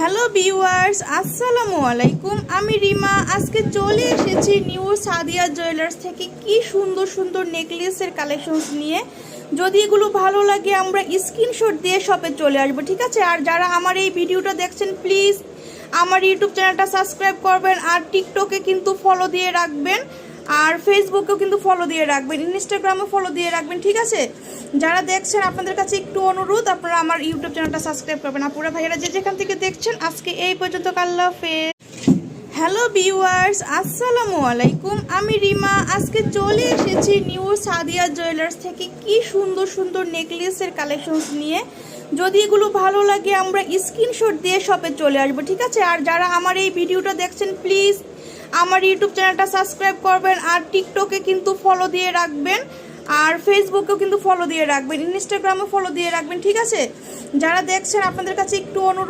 Hello viewers, আসসালামু আলাইকুম। আমি রিমা। আজকে চলে এসেছি নিউ সাদিয়া জুয়েলার্স থেকে কি সুন্দর সুন্দর নেকলেসের কালেকশনস নিয়ে। যদি এগুলো ভালো লাগে আমরা স্ক্রিনশট দিয়ে শপে চলে আসবো, ঠিক আছে? আর যারা আমার এই ভিডিওটা দেখছেন প্লিজ আমার ইউটিউব চ্যানেলটা সাবস্ক্রাইব করবেন, আর টিকটকে কিন্তু ফলো দিয়ে রাখবেন, আর ফেসবুকেও কিন্তু ফলো দিয়ে রাখবেন, ইনস্টাগ্রামে ফলো দিয়ে রাখবেন, ঠিক আছে? যারা দেখছেন আপনাদের কাছে একটু অনুরোধ, আপনারা আমার ইউটিউব চ্যানেলটা সাবস্ক্রাইব করবেন। আপুরা ভাইয়েরা যে যেখান থেকে দেখছেন, আজকে এই পর্যন্ত। আল্লাহ হাফেজ। হ্যালো ভিউয়ার্স, আসসালামু আলাইকুম। আমি রিমা। আজকে চলে এসেছি নিউ সাদিয়া জুয়েলার্স থেকে কি সুন্দর সুন্দর নেকলেসের কালেকশনস নিয়ে। যদি এগুলো ভালো লাগে আমরা স্ক্রিনশট দিয়ে শপে চলে আসবো, ঠিক আছে? আর যারা আমার এই ভিডিওটা দেখছেন প্লিজ আমার ইউটিউব চ্যানেলটা সাবস্ক্রাইব করবেন, আর টিকটকে কিন্তু ফলো দিয়ে রাখবেন, আর ফেসবুকেও কিন্তু ফলো দিয়ে রাখবেন, ইনস্টাগ্রামে ফলো দিয়ে রাখবেন, ঠিক আছে? যারা দেখছেন আপনাদের কাছে একটু অনুরোধ।